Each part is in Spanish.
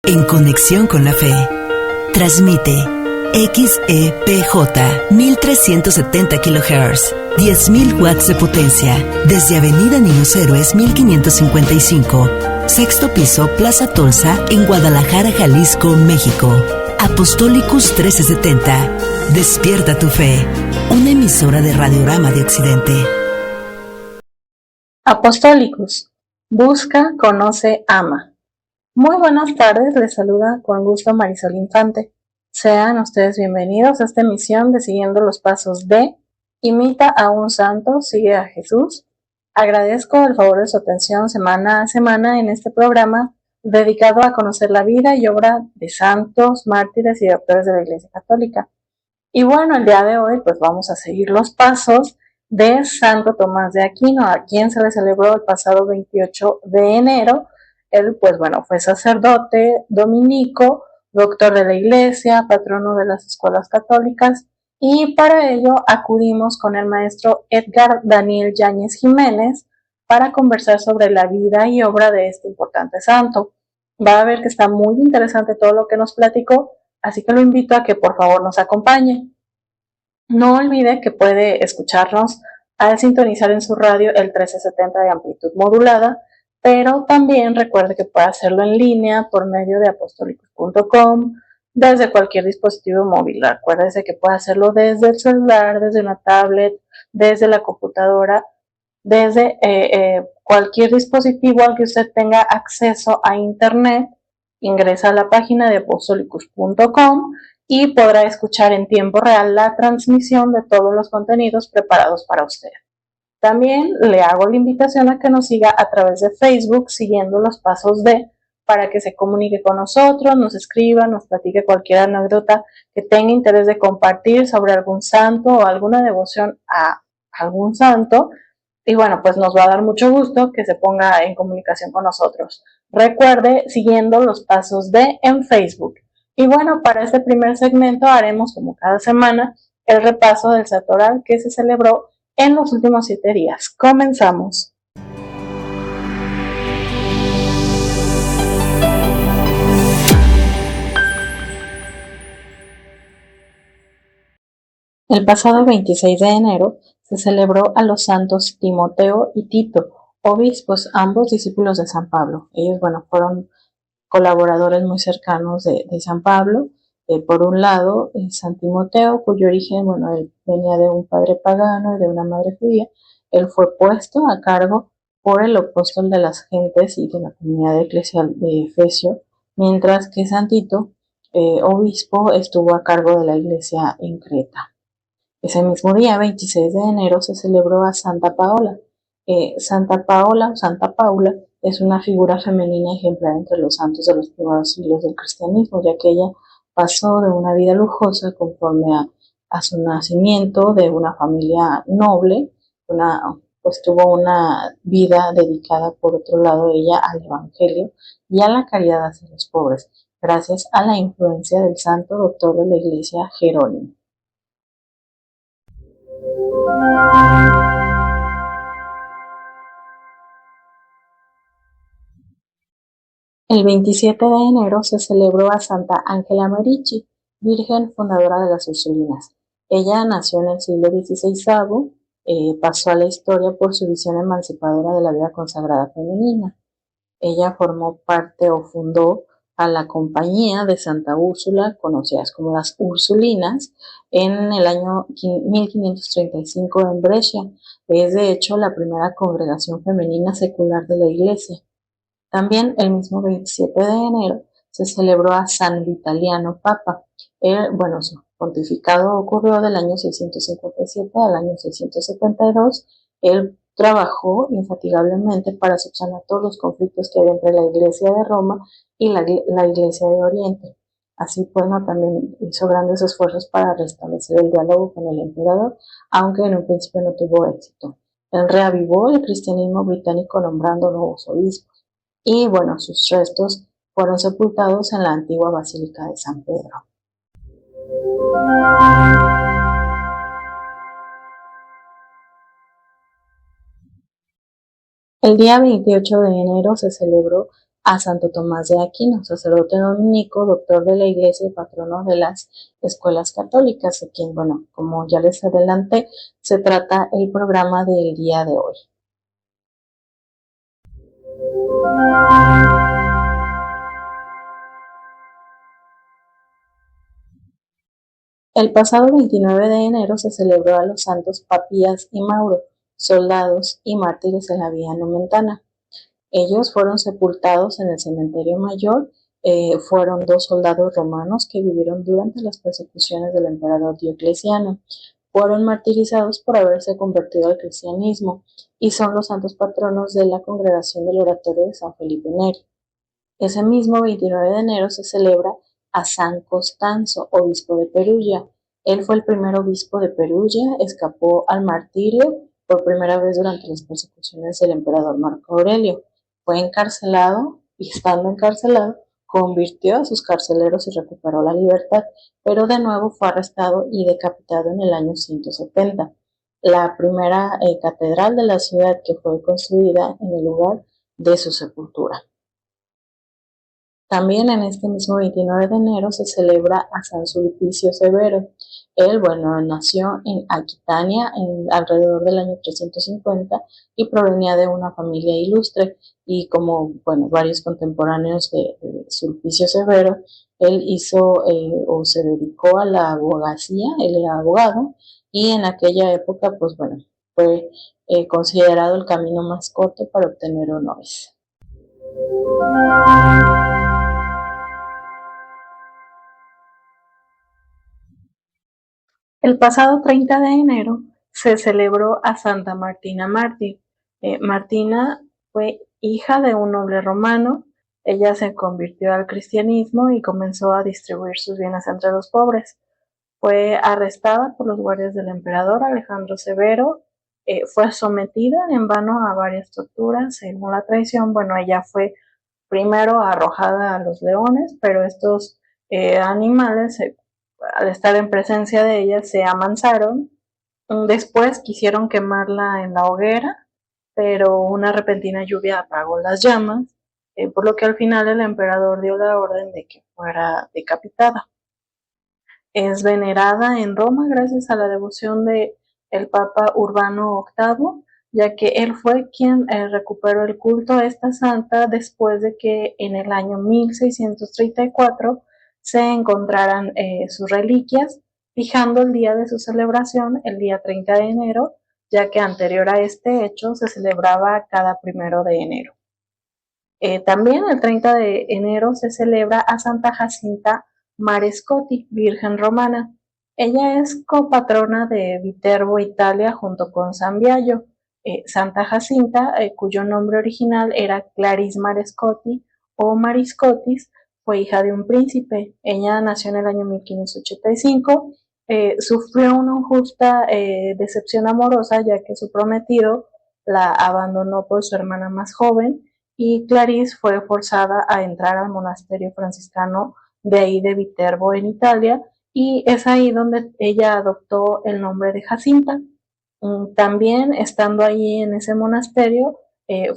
En conexión con la fe. Transmite XEPJ 1370 kHz, 10.000 watts de potencia, desde Avenida Niños Héroes 1555, sexto piso, Plaza Tolsa, en Guadalajara, Jalisco, México. Apostolicus 1370. Despierta tu fe. Una emisora de Radiorama de Occidente. Apostolicus. Busca, conoce, ama. Muy buenas tardes, les saluda con gusto Marisol Infante. Sean ustedes bienvenidos a esta emisión de Siguiendo los Pasos de Imita a un Santo, Sigue a Jesús. Agradezco el favor de su atención semana a semana en este programa dedicado a conocer la vida y obra de santos, mártires y doctores de la Iglesia Católica. Y bueno, el día de hoy pues vamos a seguir los pasos de Santo Tomás de Aquino, a quien se le celebró el pasado 28 de enero. Él pues bueno, fue sacerdote dominico, doctor de la Iglesia, patrono de las escuelas católicas, y para ello acudimos con el maestro Edgar Daniel Yáñez Jiménez para conversar sobre la vida y obra de este importante santo. Va a ver que está muy interesante todo lo que nos platicó, así que lo invito a que por favor nos acompañe. No olvide que puede escucharnos al sintonizar en su radio el 1370 de amplitud modulada, pero también recuerde que puede hacerlo en línea por medio de apostolicus.com, desde cualquier dispositivo móvil. Acuérdese que puede hacerlo desde el celular, desde una tablet, desde la computadora, desde cualquier dispositivo al que usted tenga acceso a internet. Ingresa a la página de apostolicus.com y podrá escuchar en tiempo real la transmisión de todos los contenidos preparados para usted. También le hago la invitación a que nos siga a través de Facebook, Siguiendo los Pasos de, para que se comunique con nosotros, nos escriba, nos platique cualquier anécdota que tenga interés de compartir sobre algún santo o alguna devoción a algún santo. Y bueno, pues nos va a dar mucho gusto que se ponga en comunicación con nosotros. Recuerde, Siguiendo los Pasos de en Facebook. Y bueno, para este primer segmento haremos, como cada semana, el repaso del Santoral que se celebró en los últimos 7 días. Comenzamos. El pasado 26 de enero se celebró a los santos Timoteo y Tito, obispos, ambos discípulos de San Pablo. Ellos, bueno, fueron colaboradores muy cercanos de San Pablo. Por un lado, San Timoteo, cuyo origen, bueno, él venía de un padre pagano y de una madre judía. Él fue puesto a cargo por el apóstol de las gentes y de la comunidad eclesial de Efesio, mientras que San Tito, obispo, estuvo a cargo de la iglesia en Creta. Ese mismo día, 26 de enero, se celebró a Santa Paola. Santa Paola o Santa Paula es una figura femenina ejemplar entre los santos de los primeros siglos del cristianismo, ya que ella pasó de una vida lujosa conforme a su nacimiento de una familia noble, pues tuvo una vida dedicada por otro lado ella al evangelio y a la caridad hacia los pobres, gracias a la influencia del santo doctor de la iglesia Jerónimo. El 27 de enero se celebró a Santa Ángela Merici, virgen fundadora de las Ursulinas. Ella nació en el siglo XVI, pasó a la historia por su visión emancipadora de la vida consagrada femenina. Ella formó parte o fundó a la Compañía de Santa Úrsula, conocidas como las Ursulinas, en el año 1535 en Brescia. Es de hecho la primera congregación femenina secular de la Iglesia. También el mismo 27 de enero se celebró a San Vitaliano Papa. Su pontificado ocurrió del año 657 al año 672. Él trabajó infatigablemente para subsanar todos los conflictos que había entre la Iglesia de Roma y la Iglesia de Oriente. Así pues, también hizo grandes esfuerzos para restablecer el diálogo con el emperador, aunque en un principio no tuvo éxito. Él reavivó el cristianismo británico nombrando nuevos obispos. Y bueno, sus restos fueron sepultados en la antigua Basílica de San Pedro. El día 28 de enero se celebró a Santo Tomás de Aquino, sacerdote dominico, doctor de la Iglesia y patrono de las escuelas católicas, de quien, bueno, como ya les adelanté, se trata el programa del día de hoy. El pasado 29 de enero se celebró a los santos Papías y Mauro, soldados y mártires en la Vía Nomentana. Ellos fueron sepultados en el cementerio mayor. Fueron dos soldados romanos que vivieron durante las persecuciones del emperador Diocleciano. Fueron martirizados por haberse convertido al cristianismo y son los santos patronos de la congregación del oratorio de San Felipe Neri. Ese mismo 29 de enero se celebra a San Constanzo, obispo de Perugia. Él fue el primer obispo de Perugia, escapó al martirio por primera vez durante las persecuciones del emperador Marco Aurelio. Fue encarcelado y estando encarcelado convirtió a sus carceleros y recuperó la libertad, pero de nuevo fue arrestado y decapitado en el año 170. La primera catedral de la ciudad que fue construida en el lugar de su sepultura. También en este mismo 29 de enero se celebra a San Sulpicio Severo. Él, bueno, nació en Aquitania alrededor del año 350 y provenía de una familia ilustre y como, bueno, varios contemporáneos de Sulpicio Severo, él hizo o se dedicó a la abogacía, él era abogado y en aquella época, pues bueno, fue considerado el camino más corto para obtener honores. El pasado 30 de enero se celebró a Santa Martina mártir. Martina fue hija de un noble romano. Ella se convirtió al cristianismo y comenzó a distribuir sus bienes entre los pobres. Fue arrestada por los guardias del emperador Alejandro Severo. Fue sometida en vano a varias torturas. Según la tradición, bueno, ella fue primero arrojada a los leones, pero estos animales al estar en presencia de ella se amansaron. Después quisieron quemarla en la hoguera, pero una repentina lluvia apagó las llamas, por lo que al final el emperador dio la orden de que fuera decapitada. Es venerada en Roma gracias a la devoción de el Papa Urbano VIII, ya que él fue quien recuperó el culto a esta santa después de que en el año 1634 se encontraran sus reliquias, fijando el día de su celebración, el día 30 de enero, ya que anterior a este hecho se celebraba cada 1 de enero. También el 30 de enero se celebra a Santa Jacinta Marescotti, Virgen Romana. Ella es copatrona de Viterbo, Italia, junto con San Biagio. Santa Jacinta, cuyo nombre original era Clarice Marescotti o Mariscotis, fue hija de un príncipe. Ella nació en el año 1585. Sufrió una injusta decepción amorosa, ya que su prometido la abandonó por su hermana más joven y Clarice fue forzada a entrar al monasterio franciscano de ahí de Viterbo en Italia y es ahí donde ella adoptó el nombre de Jacinta. También estando ahí en ese monasterio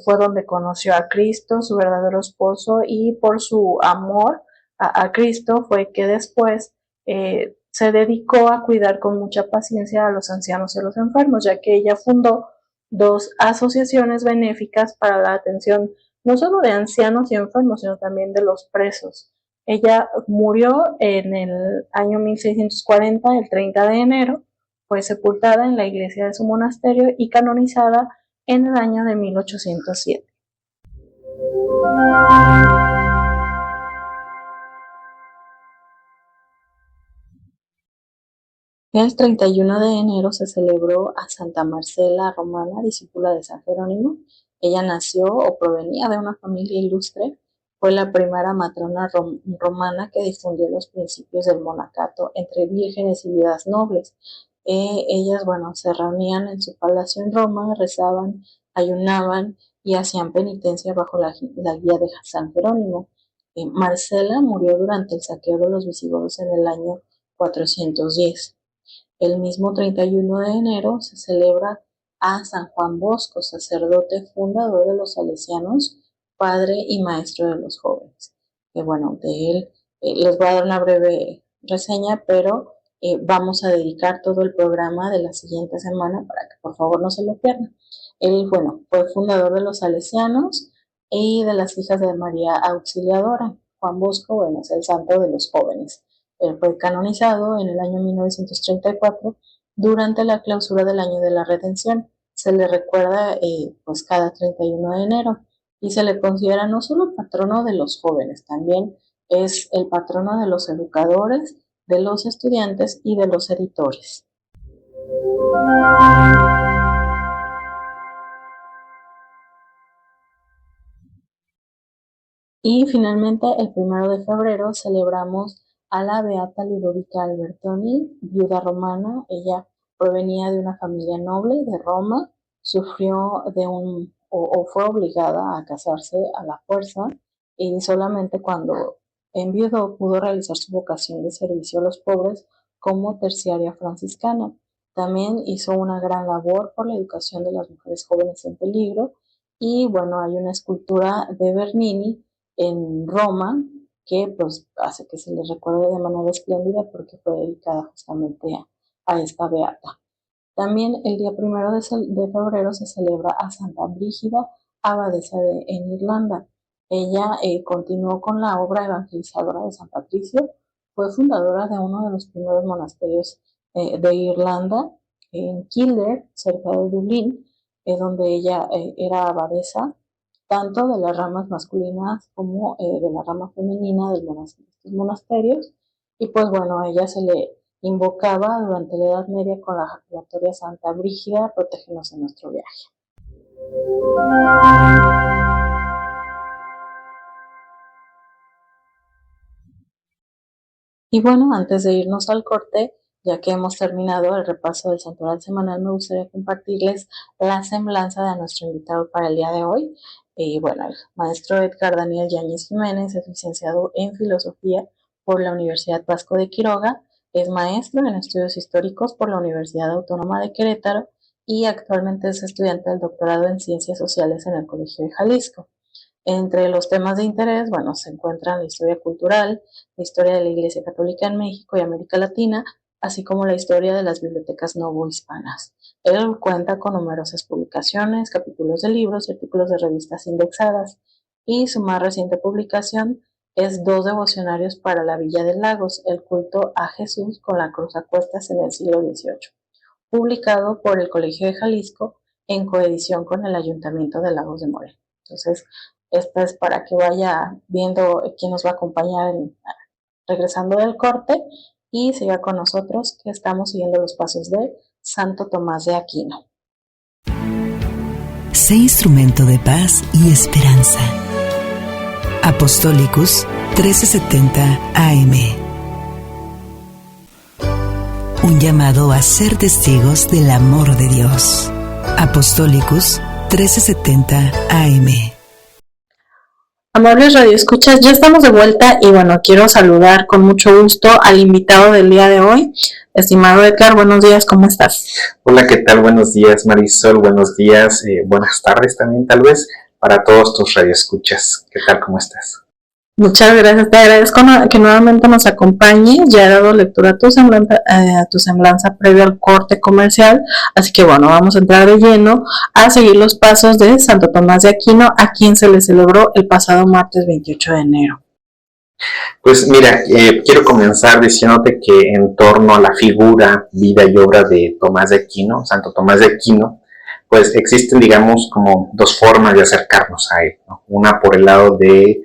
fue donde conoció a Cristo, su verdadero esposo, y por su amor a Cristo fue que después se dedicó a cuidar con mucha paciencia a los ancianos y a los enfermos, ya que ella fundó dos asociaciones benéficas para la atención no solo de ancianos y enfermos, sino también de los presos. Ella murió en el año 1640, el 30 de enero, fue sepultada en la iglesia de su monasterio y canonizada en el año de 1807. El 31 de enero se celebró a Santa Marcela Romana, discípula de San Jerónimo. Ella nació o provenía de una familia ilustre. Fue la primera matrona romana que difundió los principios del monacato entre vírgenes y viudas nobles. Ellas, bueno, se reunían en su palacio en Roma, rezaban, ayunaban y hacían penitencia bajo la guía de San Jerónimo. Marcela murió durante el saqueo de los visigodos en el año 410. El mismo 31 de enero se celebra a San Juan Bosco, sacerdote fundador de los salesianos, padre y maestro de los jóvenes. Bueno, de él les voy a dar una breve reseña, pero vamos a dedicar todo el programa de la siguiente semana para que por favor no se lo pierdan. Él, bueno, fue fundador de los Salesianos y de las Hijas de María Auxiliadora. Juan Bosco, bueno, es el santo de los jóvenes. Él fue canonizado en el año 1934 durante la clausura del Año de la Redención. Se le recuerda pues cada 31 de enero y se le considera no solo patrono de los jóvenes, también es el patrono de los educadores, de los estudiantes y de los editores. Y finalmente, el 1 de febrero celebramos a la beata Ludovica Albertoni, viuda romana. Ella provenía de una familia noble de Roma, sufrió o fue obligada a casarse a la fuerza y solamente cuando enviudó pudo realizar su vocación de servicio a los pobres como terciaria franciscana. También hizo una gran labor por la educación de las mujeres jóvenes en peligro y bueno, hay una escultura de Bernini en Roma que pues hace que se le recuerde de manera espléndida porque fue dedicada justamente a esta beata. También el día 1 de febrero se celebra a Santa Brígida, abadesa en Irlanda. Ella continuó con la obra evangelizadora de San Patricio, fue fundadora de uno de los primeros monasterios de Irlanda, en Kildare, cerca de Dublín, donde ella era abadesa tanto de las ramas masculinas como de la rama femenina de estos monasterios. Y pues bueno, a ella se le invocaba durante la Edad Media con la jaculatoria Santa Brígida, protégenos en nuestro viaje. Y bueno, antes de irnos al corte, ya que hemos terminado el repaso del santoral semanal, me gustaría compartirles la semblanza de nuestro invitado para el día de hoy. Bueno, el maestro Edgar Daniel Yáñez Jiménez es licenciado en Filosofía por la Universidad Vasco de Quiroga, es maestro en Estudios Históricos por la Universidad Autónoma de Querétaro y actualmente es estudiante del doctorado en Ciencias Sociales en el Colegio de Jalisco. Entre los temas de interés, bueno, se encuentran la historia cultural, la historia de la Iglesia Católica en México y América Latina, así como la historia de las bibliotecas novohispanas. Él cuenta con numerosas publicaciones, capítulos de libros y artículos de revistas indexadas, y su más reciente publicación es 2 devocionarios para la Villa de Lagos, el culto a Jesús con la cruz a cuestas en el siglo XVIII, publicado por el Colegio de Jalisco en coedición con el Ayuntamiento de Lagos de Moreno. Entonces, esta es para que vaya viendo quién nos va a acompañar regresando del corte y siga con nosotros que estamos siguiendo los pasos de Santo Tomás de Aquino. Sé instrumento de paz y esperanza. Apostolicus 1370 AM. Un llamado a ser testigos del amor de Dios. Apostolicus 1370 AM. Amables radioescuchas, ya estamos de vuelta y bueno, quiero saludar con mucho gusto al invitado del día de hoy. Estimado Edgar, buenos días, ¿cómo estás? Hola, ¿qué tal? Buenos días, Marisol, buenos días, buenas tardes también tal vez para todos tus radioescuchas. ¿Qué tal? ¿Cómo estás? Muchas gracias, te agradezco que nuevamente nos acompañes. Ya he dado lectura a tu semblanza previo al corte comercial, así que bueno, vamos a entrar de lleno a seguir los pasos de Santo Tomás de Aquino, a quien se le celebró el pasado martes 28 de enero. Pues mira, quiero comenzar diciéndote que en torno a la figura, vida y obra de Tomás de Aquino, Santo Tomás de Aquino, pues existen, digamos, como dos formas de acercarnos a él, ¿no? Una por el lado de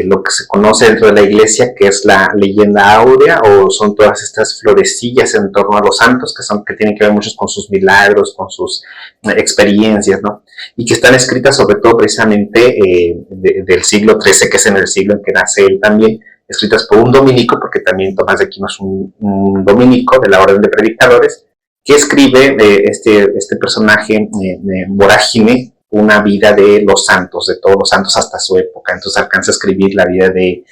lo que se conoce dentro de la iglesia, que es la leyenda áurea, o son todas estas florecillas en torno a los santos, que tienen que ver muchos con sus milagros, con sus experiencias, ¿no? Y que están escritas sobre todo precisamente del siglo XIII, que es en el siglo en que nace él también, escritas por un dominico, porque también Tomás de Aquino es un dominico de la Orden de Predicadores, que escribe este personaje vorágine, una vida de los santos, de todos los santos hasta su época. Entonces alcanza a escribir la vida de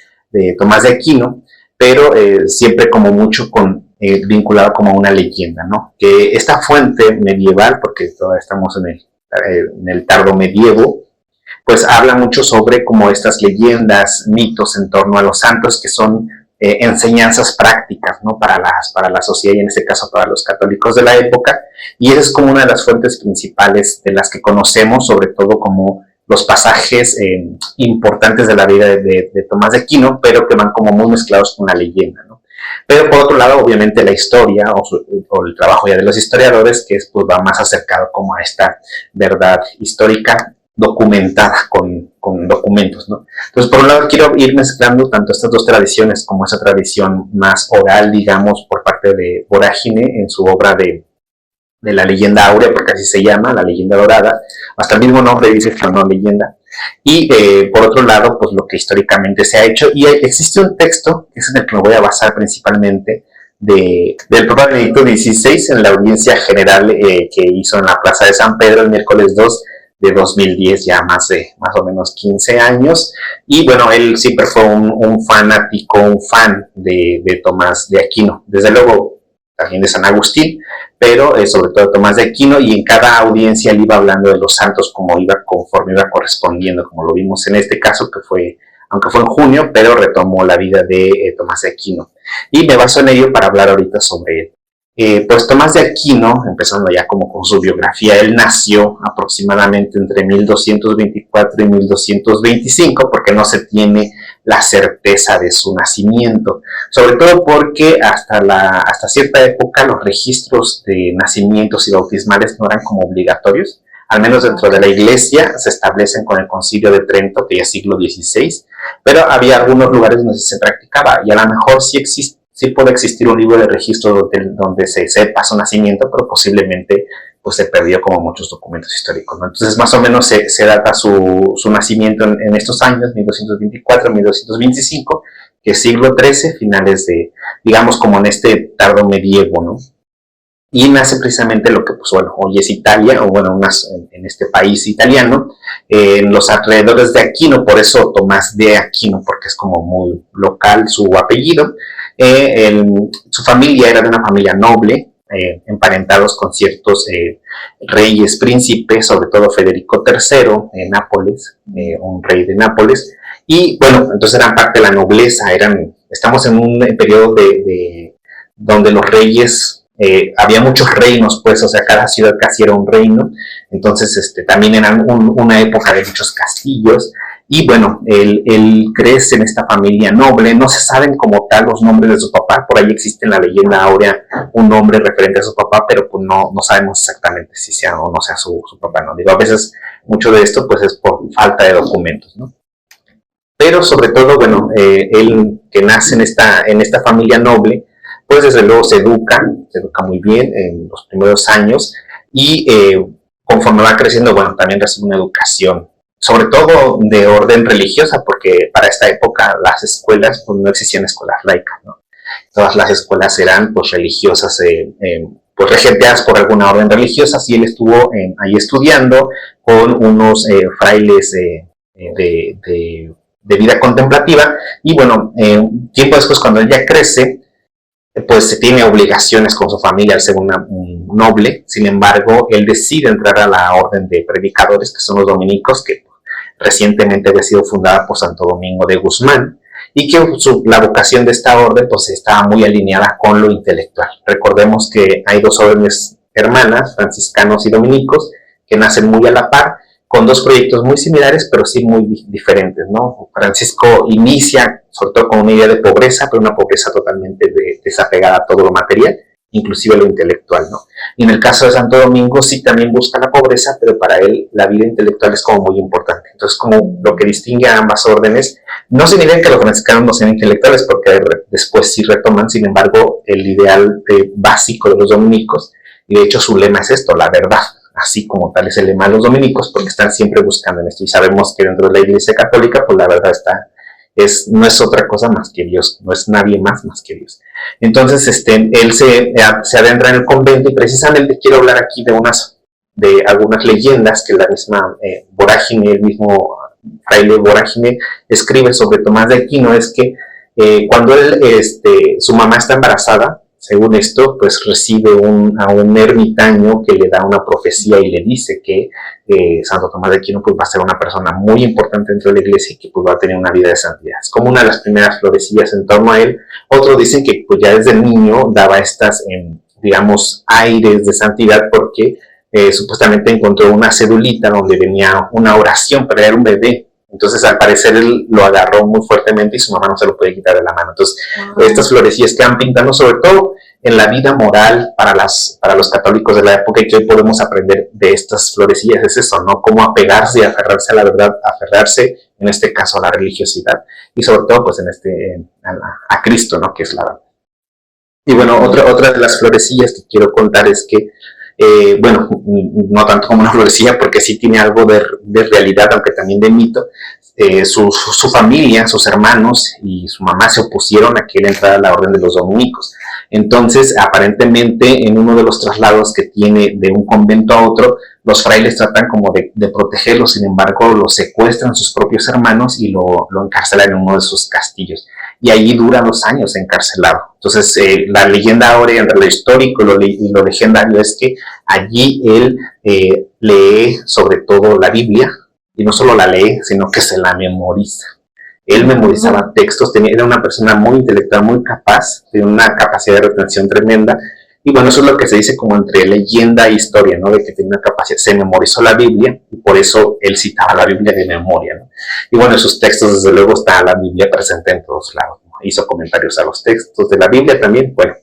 Tomás de Aquino, pero siempre como mucho vinculado como a una leyenda, ¿no? Que esta fuente medieval, porque todavía estamos en el tardo medievo, pues habla mucho sobre como estas leyendas, mitos en torno a los santos que son enseñanzas prácticas, ¿no? Para la sociedad y en este caso para los católicos de la época, y esa es como una de las fuentes principales de las que conocemos, sobre todo como los pasajes importantes de la vida de Tomás de Aquino, pero que van como muy mezclados con la leyenda, ¿no? Pero por otro lado, obviamente la historia o el trabajo ya de los historiadores, que es, pues, va más acercado como a esta verdad histórica documentada con documentos, ¿no? Entonces, por un lado, quiero ir mezclando tanto estas dos tradiciones como esa tradición más oral, digamos, por parte de Vorágine en su obra de la leyenda áurea, porque así se llama, la leyenda dorada, hasta el mismo nombre dice que no leyenda, y por otro lado, pues lo que históricamente se ha hecho, y existe un texto, que es en el que me voy a basar principalmente, del Papa Benedicto XVI en la audiencia general que hizo en la Plaza de San Pedro el miércoles 2 de 2010, ya más o menos 15 años, y bueno, él siempre fue un fanático, un fan de Tomás de Aquino, desde luego también de San Agustín, pero sobre todo de Tomás de Aquino, y en cada audiencia él iba hablando de los santos conforme iba correspondiendo, como lo vimos en este caso, que fue, aunque fue en junio, pero retomó la vida de Tomás de Aquino. Y me baso en ello para hablar ahorita sobre él. Pues Tomás de Aquino, empezando ya como con su biografía, él nació aproximadamente entre 1224 y 1225, porque no se tiene la certeza de su nacimiento, sobre todo porque hasta cierta época los registros de nacimientos y bautismales no eran como obligatorios, al menos dentro de la iglesia se establecen con el Concilio de Trento, que ya es siglo XVI, pero había algunos lugares donde se practicaba, y a lo mejor sí puede existir un libro de registro donde se sepa su nacimiento, pero posiblemente pues se perdió como muchos documentos históricos, ¿no? Entonces más o menos se data su nacimiento en estos años, 1224, 1225, que es siglo XIII, finales de, digamos, como en este tardo medievo, ¿no? Y nace precisamente lo que, pues bueno, hoy es Italia, o bueno, en este país italiano, en los alrededores de Aquino, por eso Tomás de Aquino, porque es como muy local su apellido. Su familia era de una familia noble, emparentados con ciertos reyes, príncipes, sobre todo Federico III de Nápoles, un rey de Nápoles, y bueno, entonces eran parte de la nobleza, estamos en un periodo donde los reyes, había muchos reinos, pues, o sea, cada ciudad casi era un reino, entonces también eran una época de muchos castillos, y bueno, él crece en esta familia noble, no se saben como tal los nombres de su papá, por ahí existe en la leyenda áurea un nombre referente a su papá, pero pues no sabemos exactamente si sea o no sea su papá, ¿no? Digo, a veces mucho de esto pues es por falta de documentos, ¿no? Pero sobre todo, bueno, él que nace en esta familia noble, pues desde luego se educa muy bien en los primeros años, y conforme va creciendo, bueno, también recibe una educación, sobre todo de orden religiosa, porque para esta época las escuelas, pues no existían escuelas laicas, ¿no? Todas las escuelas eran pues religiosas, pues regenteadas por alguna orden religiosa, y él estuvo ahí estudiando con unos frailes de vida contemplativa, y bueno, tiempo después, cuando él ya crece, pues se tiene obligaciones con su familia al ser un noble. Sin embargo, él decide entrar a la orden de predicadores, que son los dominicos, que recientemente había sido fundada por Santo Domingo de Guzmán, y que la vocación de esta orden pues estaba muy alineada con lo intelectual. Recordemos que hay dos órdenes hermanas, franciscanos y dominicos, que nacen muy a la par, con dos proyectos muy similares, pero sí muy diferentes, ¿no? Francisco inicia, sobre todo, con una idea de pobreza, pero una pobreza totalmente desapegada a todo lo material, inclusive lo intelectual, ¿no? Y en el caso de Santo Domingo sí también busca la pobreza, pero para él la vida intelectual es como muy importante. Entonces, como lo que distingue a ambas órdenes, no significa que los franciscanos no sean intelectuales, porque después sí retoman, sin embargo, el ideal básico de los dominicos, y de hecho su lema es esto, la verdad. Así como tal es el lema de los dominicos, porque están siempre buscando en esto, y sabemos que dentro de la Iglesia Católica, pues la verdad no es otra cosa más que Dios, no es nadie más que Dios. Entonces, él se adentra en el convento, y precisamente quiero hablar aquí de algunas leyendas que la misma Vorágine, el mismo fraile Vorágine, escribe sobre Tomás de Aquino. Es que cuando su mamá está embarazada, según esto, pues recibe a un ermitaño que le da una profecía y le dice que Santo Tomás de Aquino pues va a ser una persona muy importante dentro de la iglesia y que pues va a tener una vida de santidad. Es como una de las primeras florecillas en torno a él. Otros dicen que pues ya desde niño daba estas, digamos, aires de santidad porque supuestamente encontró una cedulita donde venía una oración, pero era un bebé. Entonces, al parecer, él lo agarró muy fuertemente y su mamá no se lo puede quitar de la mano. Entonces, estas florecillas que van pintando, sobre todo en la vida moral para los católicos de la época, y que hoy podemos aprender de estas florecillas, es eso, ¿no? Cómo apegarse y aferrarse a la verdad, aferrarse, en este caso, a la religiosidad, y sobre todo, pues, a Cristo, ¿no? Que es la verdad. Y bueno, otra de las florecillas que quiero contar es que, bueno, no tanto como una florecilla, porque sí tiene algo de realidad, aunque también de mito. Su familia, sus hermanos y su mamá se opusieron a que él entrara a la orden de los dominicos. Entonces, aparentemente, en uno de los traslados que tiene de un convento a otro, los frailes tratan como de protegerlo, sin embargo, lo secuestran sus propios hermanos y lo encarcelan en uno de sus castillos. Y allí dura 2 años encarcelado. Entonces, la leyenda áurea entre lo histórico y lo legendario es que allí él lee sobre todo la Biblia, y no solo la lee, sino que se la memoriza. Él memorizaba textos, era una persona muy intelectual, muy capaz, tenía una capacidad de retención tremenda, y bueno, eso es lo que se dice como entre leyenda e historia, ¿no? De que tenía una capacidad, se memorizó la Biblia, y por eso él citaba la Biblia de memoria, ¿no? Y bueno, en sus textos, desde luego, está la Biblia presente en todos lados, ¿no? Hizo comentarios a los textos de la Biblia también, bueno.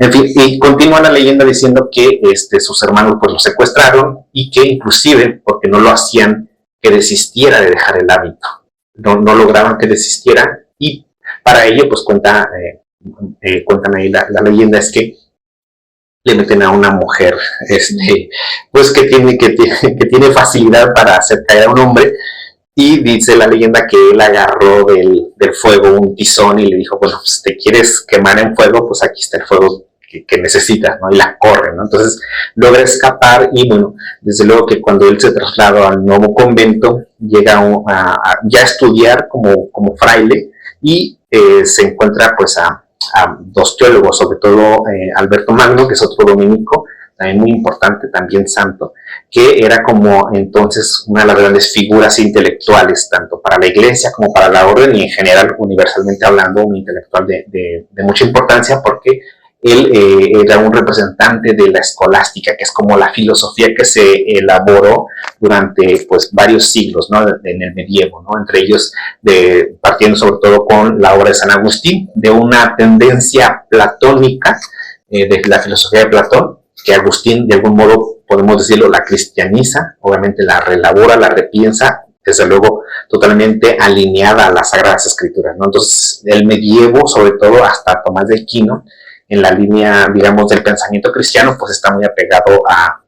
En fin, y continúa la leyenda diciendo que sus hermanos pues lo secuestraron, y que inclusive, porque no lo hacían, que desistiera de dejar el hábito. No lograban que desistiera, y para ello, pues cuentan ahí la leyenda, es que le meten a una mujer, pues que tiene facilidad para hacer caer a un hombre, y dice la leyenda que él agarró del fuego un tizón y le dijo, bueno, pues te quieres quemar en fuego, pues aquí está el fuego que necesitas, ¿no? Y la corre, ¿no? Entonces logra escapar, y bueno, desde luego que cuando él se traslada al nuevo convento, llega ya a estudiar como fraile, y se encuentra pues a 2 teólogos, sobre todo Alberto Magno, que es otro dominico, también muy importante, también santo, que era como entonces una de las grandes figuras intelectuales, tanto para la iglesia como para la orden, y en general, universalmente hablando, un intelectual de mucha importancia, porque él era un representante de la escolástica, que es como la filosofía que se elaboró durante pues varios siglos, ¿no? En el medievo, ¿no? Entre ellos partiendo sobre todo con la obra de San Agustín, de una tendencia platónica de la filosofía de Platón, que Agustín de algún modo, podemos decirlo, la cristianiza, obviamente la relabora, la repiensa, desde luego totalmente alineada a las Sagradas Escrituras, ¿no? Entonces el medievo, sobre todo hasta Tomás de Aquino, en la línea, digamos, del pensamiento cristiano, pues está muy apegado a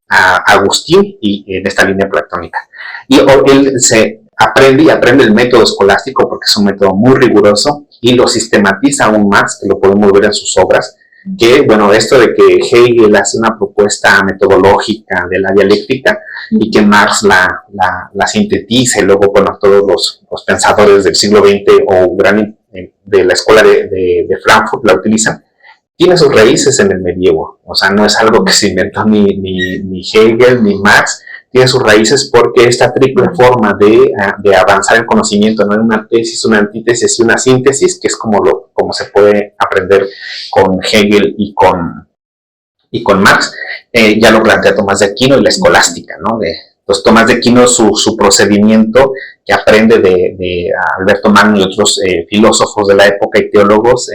Agustín y en esta línea platónica. Y él aprende el método escolástico porque es un método muy riguroso, y lo sistematiza aún más, que lo podemos ver en sus obras, que, bueno, esto de que Hegel hace una propuesta metodológica de la dialéctica y que Marx la sintetiza, y luego, bueno, todos los pensadores del siglo XX o de la escuela de Frankfurt la utilizan, tiene sus raíces en el medievo. O sea, no es algo que se inventó ni Hegel ni Marx, tiene sus raíces porque esta triple forma de avanzar en conocimiento, no en una tesis, una antítesis y una síntesis, que es como se puede aprender con Hegel y con Marx, ya lo plantea Tomás de Aquino y la escolástica, ¿no? Entonces Tomás de Aquino, su procedimiento que aprende de Alberto Magno y otros filósofos de la época y teólogos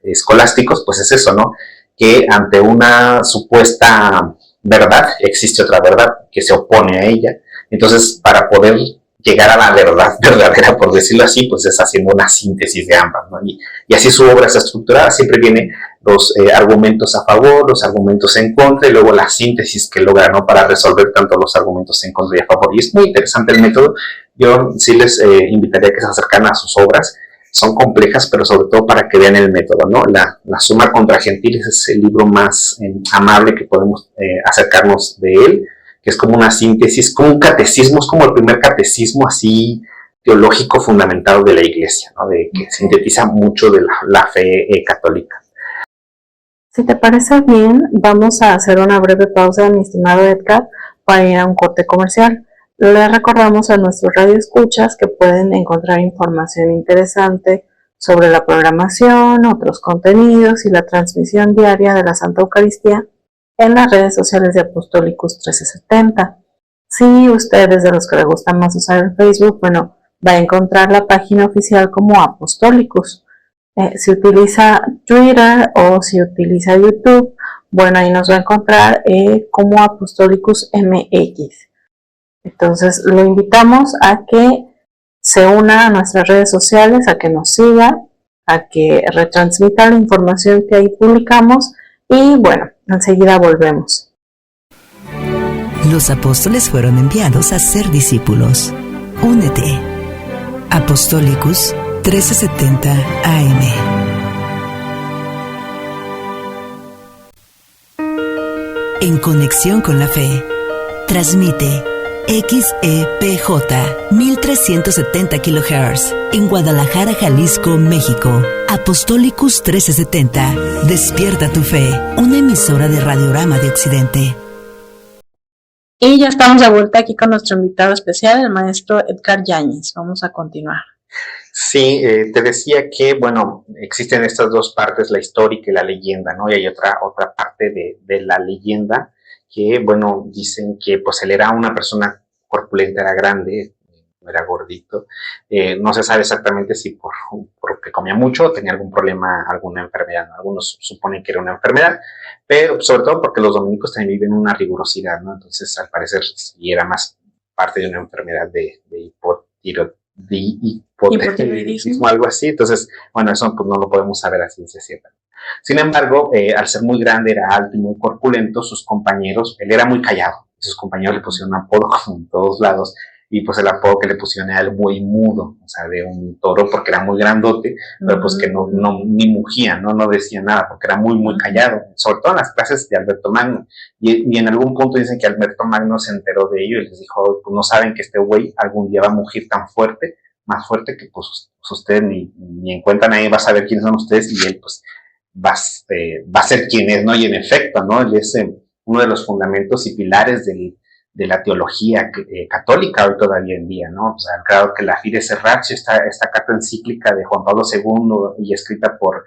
escolásticos, pues es eso, ¿no? Que ante una supuesta verdad existe otra verdad que se opone a ella. Entonces, para poder llegar a la verdad verdadera, por decirlo así, pues es haciendo una síntesis de ambas, ¿no? Y así su obra está estructurada, siempre vienen los argumentos a favor, los argumentos en contra, y luego la síntesis que logra, ¿no? Para resolver tanto los argumentos en contra y a favor. Y es muy interesante el método. Yo sí les invitaría a que se acercaran a sus obras. Son complejas, pero sobre todo para que vean el método, ¿no? La Suma contra Gentiles es el libro más amable que podemos acercarnos de él, que es como una síntesis, como un catecismo, es como el primer catecismo así teológico fundamentado de la Iglesia, ¿no? Que sintetiza mucho de la fe católica. Si te parece bien, vamos a hacer una breve pausa, mi estimado Edgar, para ir a un corte comercial. Les recordamos a nuestros radioescuchas que pueden encontrar información interesante sobre la programación, otros contenidos y la transmisión diaria de la Santa Eucaristía en las redes sociales de Apostolicus 1370. Si ustedes de los que les gusta más usar el Facebook, bueno, va a encontrar la página oficial como Apostolicus. Si utiliza Twitter o si utiliza YouTube, bueno, ahí nos va a encontrar como Apostolicus MX. Entonces, lo invitamos a que se una a nuestras redes sociales, a que nos siga, a que retransmita la información que ahí publicamos y bueno, enseguida volvemos. Los apóstoles fueron enviados a ser discípulos. Únete. Apostolicus 1370 AM. En conexión con la fe. Transmite XEPJ 1370 kHz en Guadalajara, Jalisco, México. Apostolicus 1370. Despierta tu fe. Una emisora de Radiorama de Occidente. Y ya estamos de vuelta aquí con nuestro invitado especial, el maestro Edgar Yáñez. Vamos a continuar. Sí, te decía que, bueno, existen estas dos partes, la histórica y la leyenda, ¿no? Y hay otra parte de la leyenda que, bueno, dicen que pues él era una persona corpulenta, era grande, era gordito. No se sabe exactamente si porque comía mucho o tenía algún problema, alguna enfermedad, ¿no? Algunos suponen que era una enfermedad, pero sobre todo porque los dominicos también viven una rigurosidad, ¿no? Entonces, al parecer, sí era más parte de una enfermedad de hipotiroidismo, algo así. Entonces, bueno, eso pues no lo podemos saber a ciencia cierta. Sin embargo, al ser muy grande, era alto y muy corpulento, sus compañeros, él era muy callado, sus compañeros le pusieron un apodo en todos lados, y pues el apodo que le pusieron era el muy mudo, o sea, de un toro, porque era muy grandote, pero pues que no ni mugía, no decía nada, porque era muy callado, sobre todo en las clases de Alberto Magno, y en algún punto dicen que Alberto Magno se enteró de ello y les dijo, pues no saben que este güey algún día va a mugir tan fuerte, más fuerte que pues ustedes ni en cuenta nadie va a saber quiénes son ustedes, y él pues va a ser quien es, ¿no? Y en efecto, ¿no? Él es uno de los fundamentos y pilares de la teología católica hoy todavía en día, ¿no? O sea, claro que la Fides Ratio, esta carta encíclica de Juan Pablo II y escrita por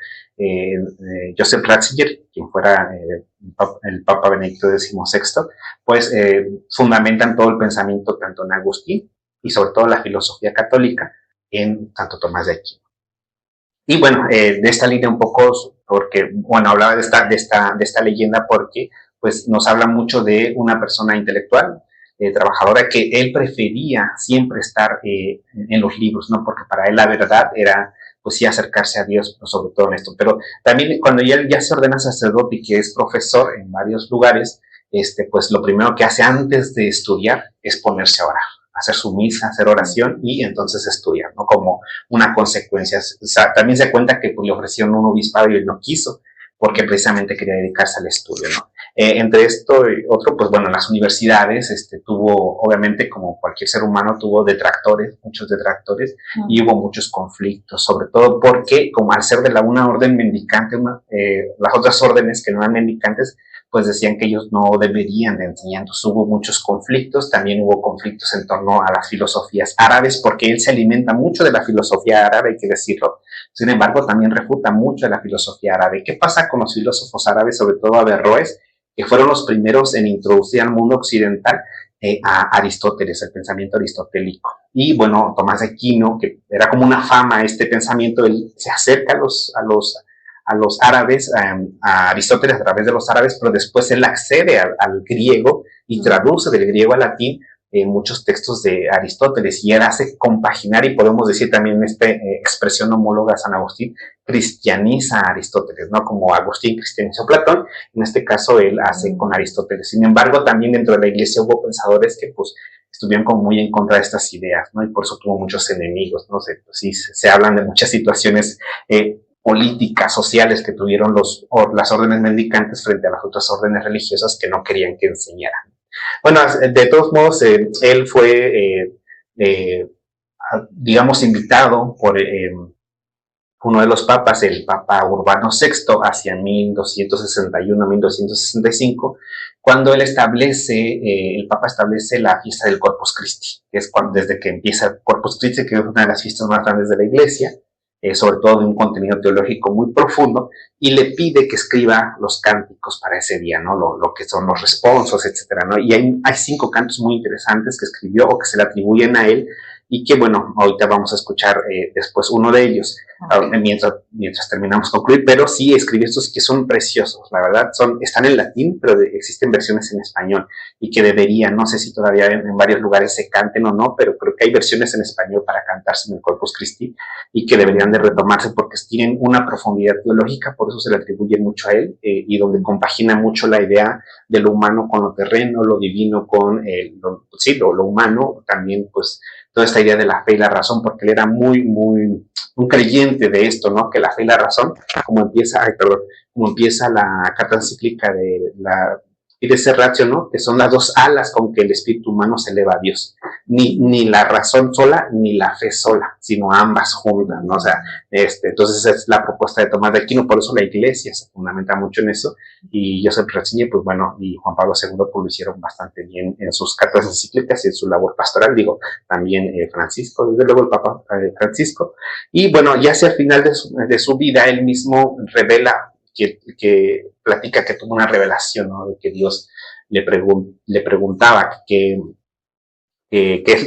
Joseph Ratzinger, quien fuera el Papa Benedicto XVI, pues fundamentan todo el pensamiento tanto en Agustín y sobre todo la filosofía católica en Santo Tomás de Aquino. Y bueno, de esta línea un poco, porque, bueno, hablaba de esta leyenda porque pues nos habla mucho de una persona intelectual, trabajadora, que él prefería siempre estar en los libros, ¿no? Porque para él la verdad era, pues sí, acercarse a Dios, pero sobre todo en esto. Pero también cuando él ya se ordena sacerdote y que es profesor en varios lugares, pues lo primero que hace antes de estudiar es ponerse a orar, hacer su misa, hacer oración y entonces estudiar, ¿no? Como una consecuencia. O sea, también se cuenta que pues, le ofrecieron un obispado y él no quiso, porque precisamente quería dedicarse al estudio, ¿no? Entre esto y otro, pues bueno, en las universidades tuvo, obviamente, como cualquier ser humano, tuvo detractores, muchos detractores, y hubo muchos conflictos, sobre todo porque, como al ser de una orden mendicante, las otras órdenes que no eran mendicantes, pues decían que ellos no deberían de enseñar. Entonces hubo muchos conflictos, también hubo conflictos en torno a las filosofías árabes, porque él se alimenta mucho de la filosofía árabe, hay que decirlo. Sin embargo, también refuta mucho de la filosofía árabe. ¿Qué pasa con los filósofos árabes, sobre todo Averroes, que fueron los primeros en introducir al mundo occidental a Aristóteles, el pensamiento aristotélico? Y bueno, Tomás de Aquino, que era como una fama este pensamiento, él se acerca a los árabes, a Aristóteles a través de los árabes, pero después él accede al griego y traduce del griego al latín muchos textos de Aristóteles, y él hace compaginar, y podemos decir también expresión homóloga a San Agustín, cristianiza a Aristóteles, ¿no? Como Agustín cristianizó a Platón, en este caso él hace con Aristóteles. Sin embargo, también dentro de la iglesia hubo pensadores que pues estuvieron como muy en contra de estas ideas, ¿no? Y por eso tuvo muchos enemigos, ¿no? Se hablan de muchas situaciones políticas, sociales que tuvieron las órdenes mendicantes frente a las otras órdenes religiosas que no querían que enseñaran. Bueno, de todos modos, él fue, digamos, invitado uno de los papas, el Papa Urbano VI, hacia 1261-1265, cuando él el Papa establece la fiesta del Corpus Christi, que es desde que empieza el Corpus Christi, que es una de las fiestas más grandes de la Iglesia, sobre todo de un contenido teológico muy profundo, y le pide que escriba los cánticos para ese día, ¿no? Lo que son los responsos, etcétera, ¿no? Y hay 5 cantos muy interesantes que escribió o que se le atribuyen a él, y que, bueno, ahorita vamos a escuchar después uno de ellos, mientras terminamos de concluir, pero sí escribió estos que son preciosos, la verdad, están en latín, pero existen versiones en español, y que deberían, no sé si todavía en varios lugares se canten o no, pero creo que hay versiones en español para cantarse en el Corpus Christi, y que deberían de retomarse porque tienen una profundidad teológica, por eso se le atribuye mucho a él, y donde compagina mucho la idea de lo humano con lo terreno, lo divino con lo humano, también pues toda esta idea de la fe y la razón, porque él era muy un creyente de esto, ¿no? Que la fe y la razón, como empieza la carta encíclica de la Fides Ratio, ¿no? Que son las 2 alas con que el espíritu humano se eleva a Dios. Ni la razón sola, ni la fe sola, sino ambas juntas, ¿no? O sea, entonces es la propuesta de Tomás de Aquino, por eso la Iglesia se fundamenta mucho en eso, y Joseph Ratzinger, pues bueno, y Juan Pablo II, pues lo hicieron bastante bien en sus cartas encíclicas y en su labor pastoral, también Francisco, desde luego el Papa Francisco, y bueno, ya hacia el final de su vida, él mismo revela que platica que tuvo una revelación, ¿no? De que Dios le preguntaba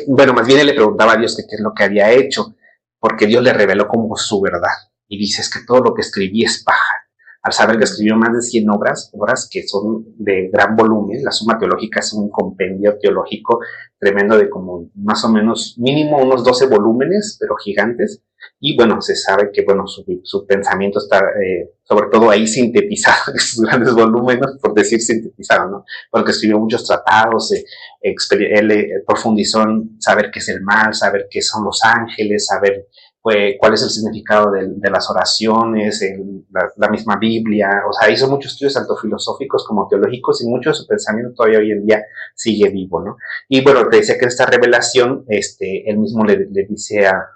bueno, más bien él le preguntaba a Dios qué es lo que había hecho, porque Dios le reveló como su verdad, y dice, es que todo lo que escribí es paja. Al saber que escribió más de 100 obras que son de gran volumen, la Suma Teológica es un compendio teológico tremendo de como más o menos mínimo unos 12 volúmenes, pero gigantes, y bueno, se sabe que bueno, su pensamiento está sobre todo ahí sintetizado en sus grandes volúmenes, por decir sintetizado, ¿no? Porque escribió muchos tratados, él profundizó en saber qué es el mal, saber qué son los ángeles, saber cuál es el significado de las oraciones, la misma Biblia, o sea, hizo muchos estudios tanto filosóficos como teológicos, y mucho de su pensamiento todavía hoy en día sigue vivo, ¿no? Y bueno, te decía que esta revelación, él mismo le dice a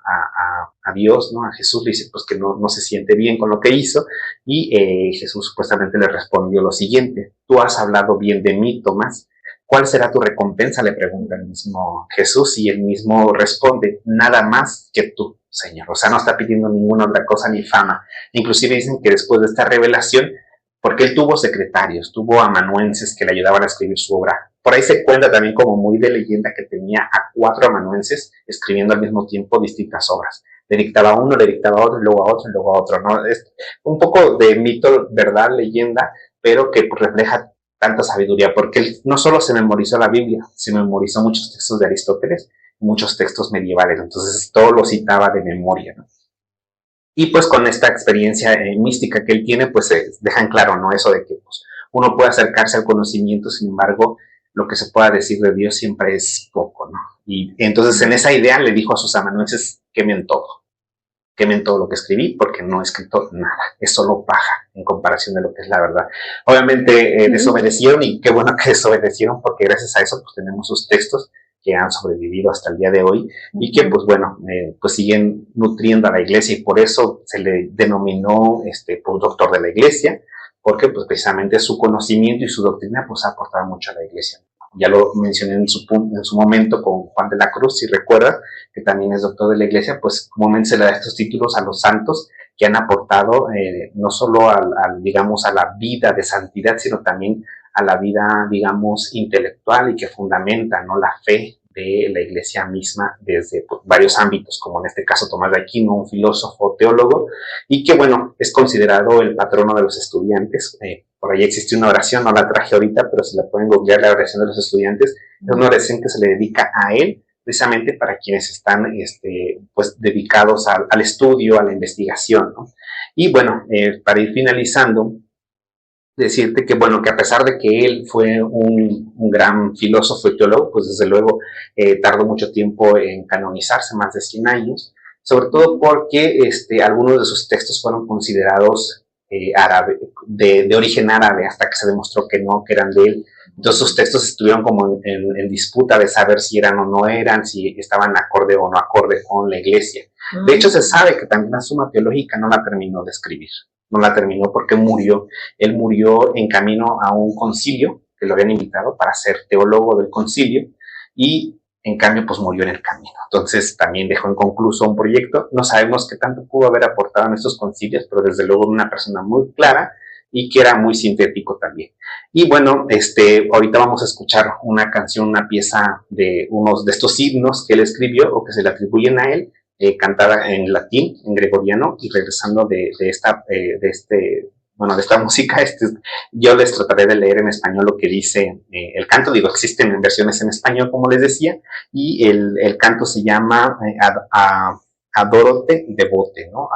Dios, ¿no? A Jesús le dice pues que no se siente bien con lo que hizo, y Jesús supuestamente le respondió lo siguiente: tú has hablado bien de mí, Tomás. ¿Cuál será tu recompensa?, le pregunta el mismo Jesús, y él mismo responde: nada más que tú, Señor. O sea, no está pidiendo ninguna otra cosa ni fama. Inclusive dicen que después de esta revelación, porque él tuvo secretarios, tuvo amanuenses que le ayudaban a escribir su obra. Por ahí se cuenta también como muy de leyenda que tenía a 4 amanuenses escribiendo al mismo tiempo distintas obras. Le dictaba a uno, le dictaba a otro, y luego a otro, y luego a otro, ¿no? Es un poco de mito, verdad, leyenda, pero que refleja tanta sabiduría, porque él no solo se memorizó la Biblia, se memorizó muchos textos de Aristóteles, muchos textos medievales, entonces todo lo citaba de memoria, ¿no? Y pues con esta experiencia mística que él tiene, pues dejan claro, ¿no? Eso de que pues, uno puede acercarse al conocimiento, sin embargo, lo que se pueda decir de Dios siempre es poco, ¿no? Y entonces en esa idea le dijo a sus amanuenses: quemen todo lo que escribí, porque no he escrito nada, es solo paja en comparación de lo que es la verdad. Obviamente desobedecieron, y qué bueno que desobedecieron, porque gracias a eso pues tenemos sus textos que han sobrevivido hasta el día de hoy, y que pues bueno, pues siguen nutriendo a la Iglesia, y por eso se le denominó pues, doctor de la Iglesia, porque pues precisamente su conocimiento y su doctrina pues ha aportado mucho a la Iglesia. Ya lo mencioné en su momento con Juan de la Cruz, si recuerdas, que también es doctor de la Iglesia, pues comúnmente se le da estos títulos a los santos que han aportado no solo digamos, a la vida de santidad, sino también a la vida, digamos, intelectual, y que fundamenta, ¿no?, la fe de la Iglesia misma desde pues, varios ámbitos, como en este caso Tomás de Aquino, un filósofo, teólogo, y que, bueno, es considerado el patrono de los estudiantes. Por ahí existe una oración, no la traje ahorita, pero si la pueden googlear, la oración de los estudiantes, es una oración que se le dedica a él, precisamente para quienes están pues, dedicados al estudio, a la investigación, ¿no? Y bueno, para ir finalizando, decirte que, bueno, que a pesar de que él fue un gran filósofo y teólogo, pues desde luego tardó mucho tiempo en canonizarse, más de 100 años, sobre todo porque algunos de sus textos fueron considerados de origen árabe, hasta que se demostró que no, que eran de él. Entonces sus textos estuvieron como en disputa de saber si eran o no eran, si estaban acorde o no acorde con la Iglesia. De hecho, se sabe que también la Suma Teológica no la terminó de escribir. No la terminó porque murió. Él murió en camino a un concilio, que lo habían invitado para ser teólogo del concilio, y en cambio pues murió en el camino. Entonces también dejó inconcluso un proyecto. No sabemos qué tanto pudo haber aportado en estos concilios, pero desde luego una persona muy clara y que era muy sintético también. Y bueno, ahorita vamos a escuchar una canción, una pieza de unos de estos himnos que él escribió o que se le atribuyen a él, cantada en latín, en gregoriano, y regresando de esta música, yo les trataré de leer en español lo que dice el canto. Digo, existen versiones en español, como les decía, y el canto se llama Adórote devote, ¿no?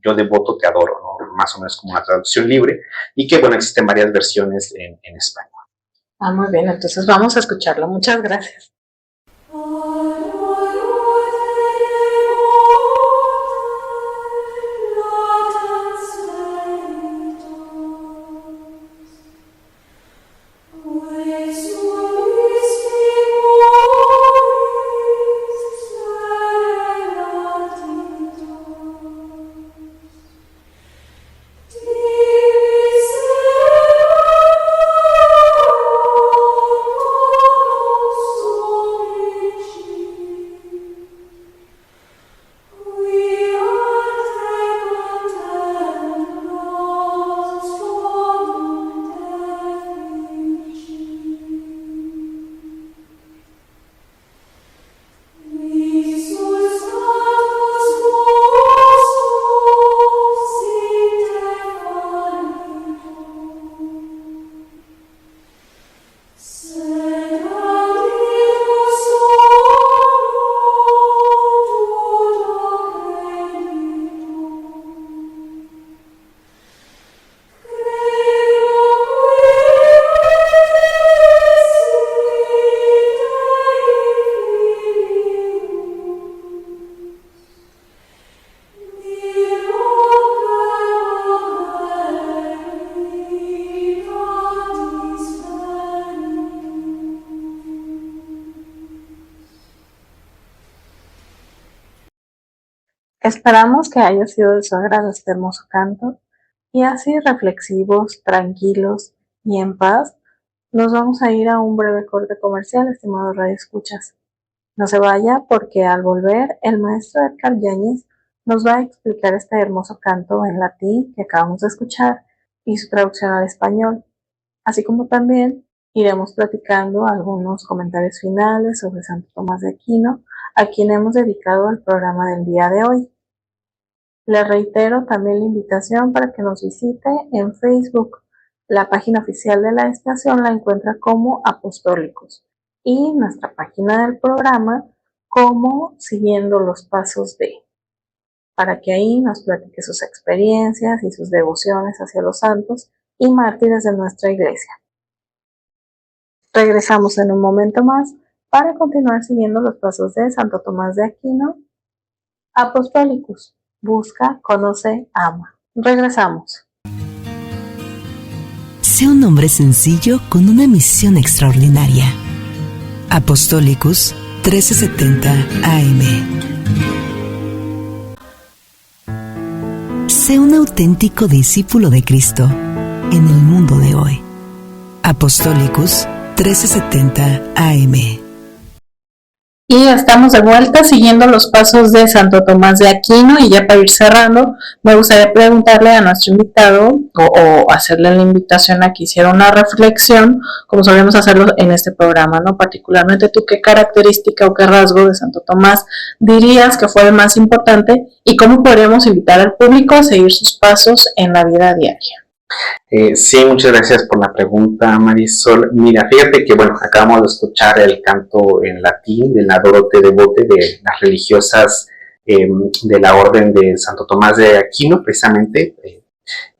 Yo devoto te adoro, ¿no? Más o menos como una traducción libre, y que, bueno, existen varias versiones en español. Muy bien, entonces vamos a escucharlo. Muchas gracias. Esperamos que haya sido de su agrado este hermoso canto, y así reflexivos, tranquilos y en paz, nos vamos a ir a un breve corte comercial, estimados radioescuchas. No se vaya, porque al volver el maestro Edgar Yáñez nos va a explicar este hermoso canto en latín que acabamos de escuchar y su traducción al español, así como también iremos platicando algunos comentarios finales sobre Santo Tomás de Aquino, a quien hemos dedicado el programa del día de hoy. Le reitero también la invitación para que nos visite en Facebook. La página oficial de la estación la encuentra como Apostólicos y nuestra página del programa como Siguiendo los Pasos de, para que ahí nos platique sus experiencias y sus devociones hacia los santos y mártires de nuestra iglesia. Regresamos en un momento más para continuar siguiendo los pasos de Santo Tomás de Aquino. Apostólicos. Busca, conoce, ama. Regresamos. Sé un hombre sencillo con una misión extraordinaria. Apostolicus 1370 AM. Sé un auténtico discípulo de Cristo en el mundo de hoy. Apostolicus 1370 AM. Y estamos de vuelta siguiendo los pasos de Santo Tomás de Aquino, y ya para ir cerrando, me gustaría preguntarle a nuestro invitado o hacerle la invitación a que hiciera una reflexión, como solemos hacerlo en este programa, ¿no? Particularmente tú, ¿qué característica o qué rasgo de Santo Tomás dirías que fue el más importante y cómo podríamos invitar al público a seguir sus pasos en la vida diaria? Sí, muchas gracias por la pregunta, Marisol. Mira, fíjate que, bueno, acabamos de escuchar el canto en latín de la Adórote devote de las religiosas de la Orden de Santo Tomás de Aquino, precisamente,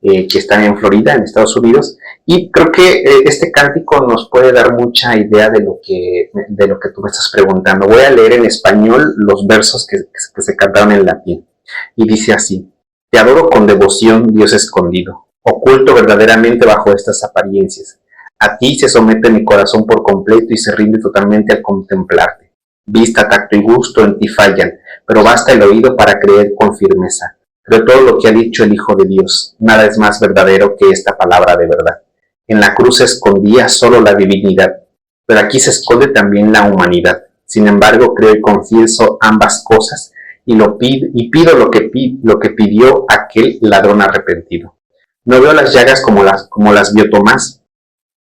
que están en Florida, en Estados Unidos, y creo que este cántico nos puede dar mucha idea de lo que tú me estás preguntando. Voy a leer en español los versos que se cantaron en latín, y dice así: Te adoro con devoción, Dios escondido, oculto verdaderamente bajo estas apariencias. A ti se somete mi corazón por completo y se rinde totalmente al contemplarte. Vista, tacto y gusto en ti fallan, pero basta el oído para creer con firmeza. Creo todo lo que ha dicho el Hijo de Dios. Nada es más verdadero que esta palabra de verdad. En la cruz se escondía solo la divinidad, pero aquí se esconde también la humanidad. Sin embargo, creo y confieso ambas cosas y pido lo que pidió aquel ladrón arrepentido. No veo las llagas como las vio Tomás,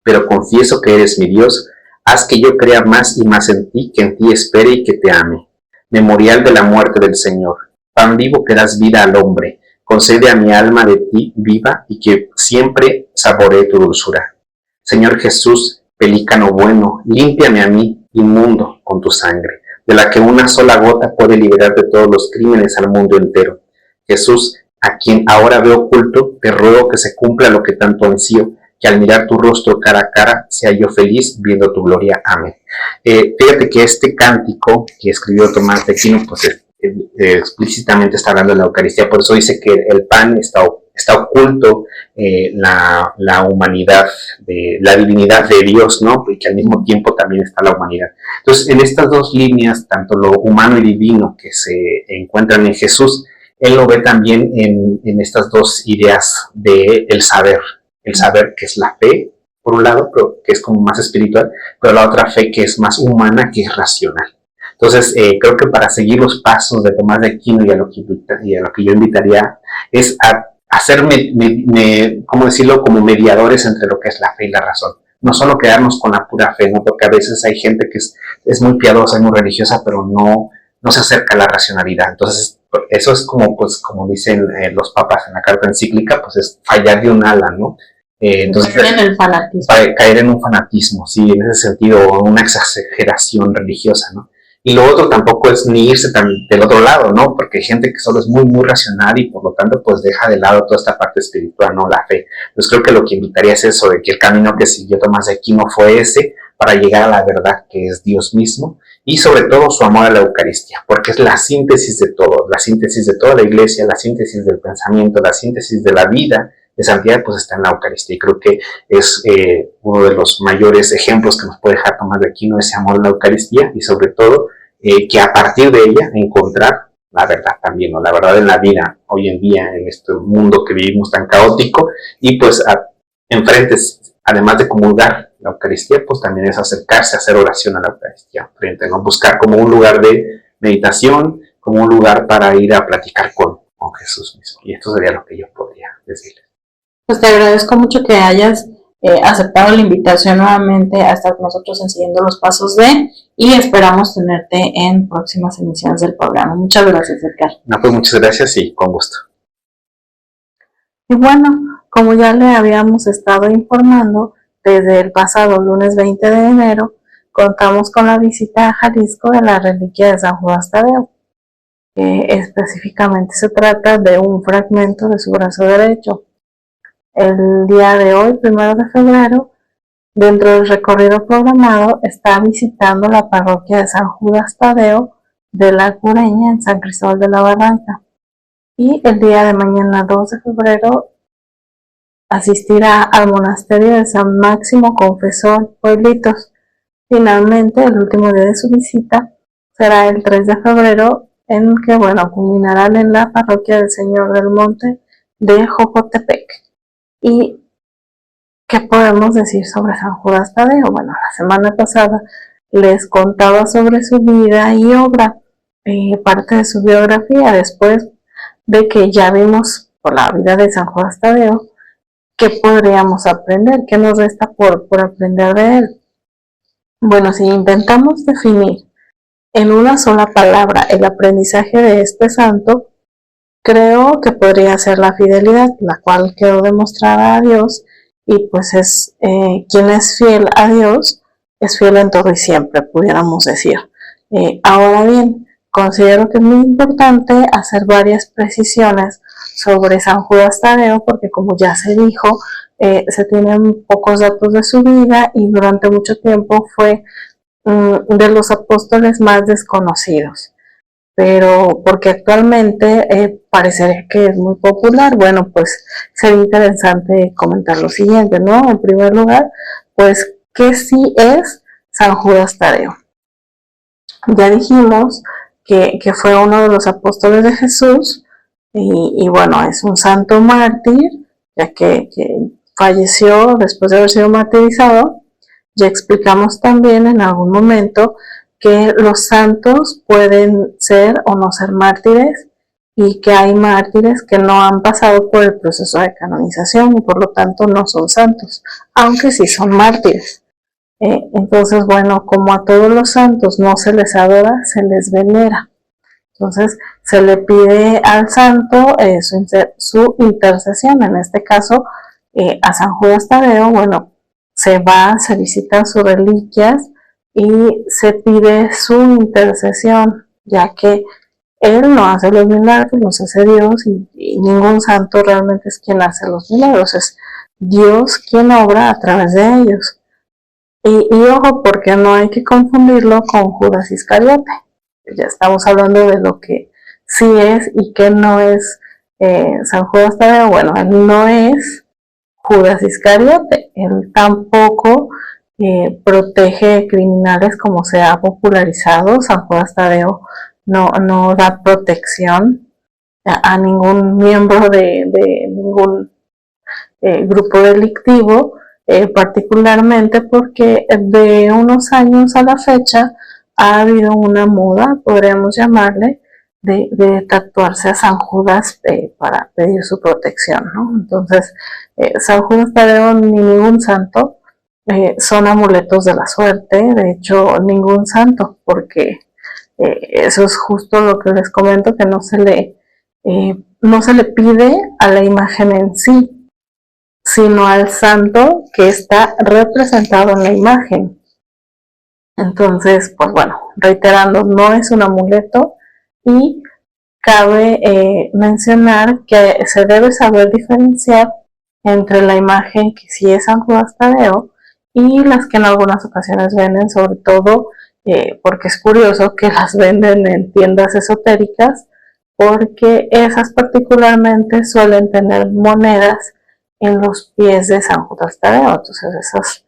pero confieso que eres mi Dios. Haz que yo crea más y más en ti, que en ti espere y que te ame. Memorial de la muerte del Señor. Pan vivo que das vida al hombre. Concede a mi alma de ti viva y que siempre saboree tu dulzura. Señor Jesús, pelícano bueno, límpiame a mí, inmundo, con tu sangre, de la que una sola gota puede liberar de todos los crímenes al mundo entero. Jesús, a quien ahora veo oculto, te ruego que se cumpla lo que tanto ansío, que al mirar tu rostro cara a cara, sea yo feliz viendo tu gloria. Amén. Fíjate que este cántico que escribió Tomás de Aquino, pues explícitamente está hablando de la Eucaristía, por eso dice que el pan está oculto, la humanidad, la divinidad de Dios, ¿no? Y que al mismo tiempo también está la humanidad. Entonces, en estas dos líneas, tanto lo humano y divino que se encuentran en Jesús, él lo ve también en estas dos ideas del saber. El saber que es la fe, por un lado, pero que es como más espiritual, pero la otra fe que es más humana, que es racional. Entonces, creo que para seguir los pasos de Tomás de Aquino y a lo que yo invitaría es a ser, ¿cómo decirlo?, como mediadores entre lo que es la fe y la razón. No solo quedarnos con la pura fe, ¿no? Porque a veces hay gente que es muy piadosa y muy religiosa, pero no se acerca a la racionalidad. Entonces, eso es como dicen los papas en la carta encíclica, pues es fallar de un ala, ¿no? Entonces, caer en el fanatismo. Caer en un fanatismo, sí, en ese sentido, una exageración religiosa, ¿no? Y lo otro tampoco es ni irse del otro lado, ¿no? Porque hay gente que solo es muy, muy racional y por lo tanto pues deja de lado toda esta parte espiritual, ¿no? La fe. Pues creo que lo que invitaría es eso, de que el camino que siguió Tomás de Aquino fue ese, para llegar a la verdad que es Dios mismo, y sobre todo su amor a la Eucaristía, porque es la síntesis de todo, la síntesis de toda la Iglesia, la síntesis del pensamiento, la síntesis de la vida de santidad, pues está en la Eucaristía. Y creo que es uno de los mayores ejemplos que nos puede dejar Tomás de Aquino, ese amor a la Eucaristía, y sobre todo que a partir de ella encontrar la verdad también, ¿no? La verdad en la vida hoy en día, en este mundo que vivimos tan caótico, y pues enfrente, además de comulgar la Eucaristía, pues también es acercarse a hacer oración a la Eucaristía, frente, ¿no? Buscar como un lugar de meditación, como un lugar para ir a platicar con Jesús mismo. Y esto sería lo que yo podría decirles. Pues te agradezco mucho que hayas aceptado la invitación nuevamente a estar con nosotros en Siguiendo los Pasos de, y esperamos tenerte en próximas emisiones del programa. Muchas gracias, Edgar. No, pues muchas gracias y con gusto. Y bueno, como ya le habíamos estado informando, desde el pasado lunes 20 de enero contamos con la visita a Jalisco de la reliquia de San Judas Tadeo. Específicamente se trata de un fragmento de su brazo derecho. El día de hoy, 1 de febrero, dentro del recorrido programado, está visitando la parroquia de San Judas Tadeo de la Cureña en San Cristóbal de la Barranca. Y el día de mañana, 2 de febrero, asistirá al monasterio de San Máximo Confesor Pueblitos. Finalmente, el último día de su visita será el 3 de febrero, en que, culminarán en la parroquia del Señor del Monte de Jocotepec. ¿Y qué podemos decir sobre San Judas Tadeo? Bueno, la semana pasada les contaba sobre su vida y obra, parte de su biografía, después de que ya vimos por la vida de San Judas Tadeo, ¿qué podríamos aprender? ¿Qué nos resta por aprender de él? Bueno, si intentamos definir en una sola palabra el aprendizaje de este santo, creo que podría ser la fidelidad, la cual quedó demostrada a Dios, y pues es quien es fiel a Dios, es fiel en todo y siempre, pudiéramos decir. Ahora bien, considero que es muy importante hacer varias precisiones sobre San Judas Tadeo, porque como ya se dijo, se tienen pocos datos de su vida y durante mucho tiempo fue de los apóstoles más desconocidos. Pero porque actualmente parecería que es muy popular, bueno, pues sería interesante comentar lo siguiente, ¿no? En primer lugar, pues, ¿qué sí es San Judas Tadeo? Ya dijimos que fue uno de los apóstoles de Jesús y bueno, es un santo mártir, ya que falleció después de haber sido martirizado. Ya explicamos también en algún momento que los santos pueden ser o no ser mártires y que hay mártires que no han pasado por el proceso de canonización y por lo tanto no son santos, aunque sí son mártires. Entonces, bueno, como a todos los santos no se les adora, se les venera. Entonces, se le pide al santo su intercesión. En este caso, a San Judas Tadeo, bueno, se va, se visitan sus reliquias y se pide su intercesión, ya que él no hace los milagros, los hace Dios y ningún santo realmente es quien hace los milagros, es Dios quien obra a través de ellos. Y ojo, porque no hay que confundirlo con Judas Iscariote. Ya estamos hablando de lo que sí es y que no es San Judas Tadeo. Bueno, él no es Judas Iscariote, él tampoco protege criminales como se ha popularizado. San Judas Tadeo no da protección a ningún miembro de ningún grupo delictivo, particularmente porque de unos años a la fecha ha habido una moda, podríamos llamarle, de tatuarse a San Judas para pedir su protección, ¿no? Entonces, San Judas Tadeo ni ningún santo son amuletos de la suerte, de hecho, ningún santo, porque eso es justo lo que les comento, que no se le pide a la imagen en sí, sino al santo que está representado en la imagen. Entonces, pues bueno, reiterando, no es un amuleto y cabe mencionar que se debe saber diferenciar entre la imagen que sí es San Judas Tadeo y las que en algunas ocasiones venden, sobre todo porque es curioso que las venden en tiendas esotéricas, porque esas particularmente suelen tener monedas en los pies de San Judas Tadeo. Entonces esas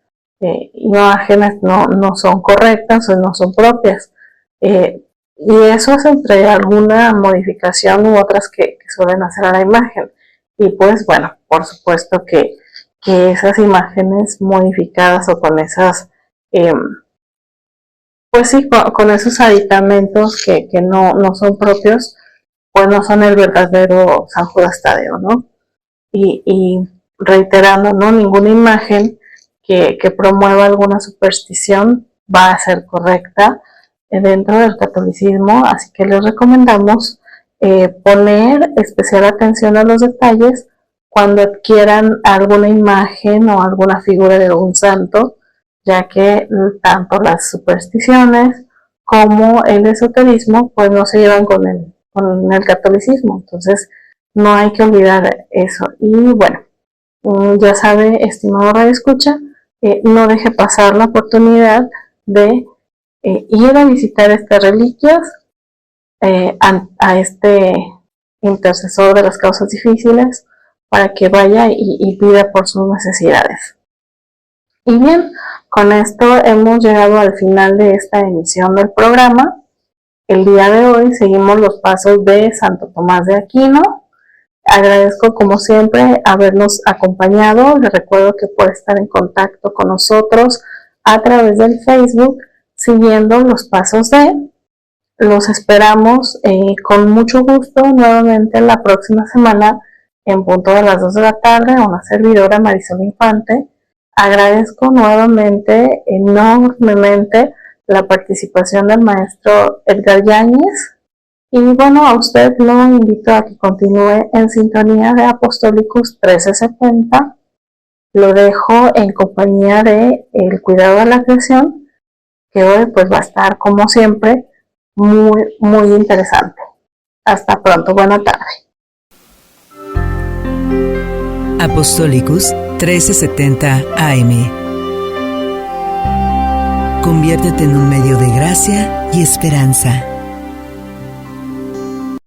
imágenes no son correctas o no son propias. Y eso es entre alguna modificación u otras que suelen hacer a la imagen. Y pues bueno, por supuesto que esas imágenes modificadas o con esas, pues sí, con esos aditamentos que no son propios, pues no son el verdadero San Judas Tadeo, ¿no? Y reiterando, ¿no? Ninguna imagen que promueva alguna superstición va a ser correcta dentro del catolicismo, así que les recomendamos poner especial atención a los detalles cuando adquieran alguna imagen o alguna figura de un santo, ya que tanto las supersticiones como el esoterismo pues no se llevan con el catolicismo, entonces no hay que olvidar eso. Y bueno, ya sabe, estimado radioescucha, no deje pasar la oportunidad de ir a visitar estas reliquias a este intercesor de las causas difíciles para que vaya y pida por sus necesidades. Y bien, con esto hemos llegado al final de esta emisión del programa. El día de hoy seguimos los pasos de Santo Tomás de Aquino. Agradezco como siempre habernos acompañado. Les recuerdo que puede estar en contacto con nosotros a través del Facebook siguiendo los pasos de. Los esperamos con mucho gusto nuevamente la próxima semana en punto de las 2 de la tarde. Una servidora, Marisol Infante. Agradezco nuevamente enormemente la participación del maestro Edgar Yáñez. Y bueno, a usted lo invito a que continúe en sintonía de Apostolicus 1370. Lo dejo en compañía de El Cuidado de la Creación, que hoy pues va a estar como siempre muy, muy interesante. Hasta pronto, buena tarde. Apostolicus 1370 AM. Conviértete en un medio de gracia y esperanza.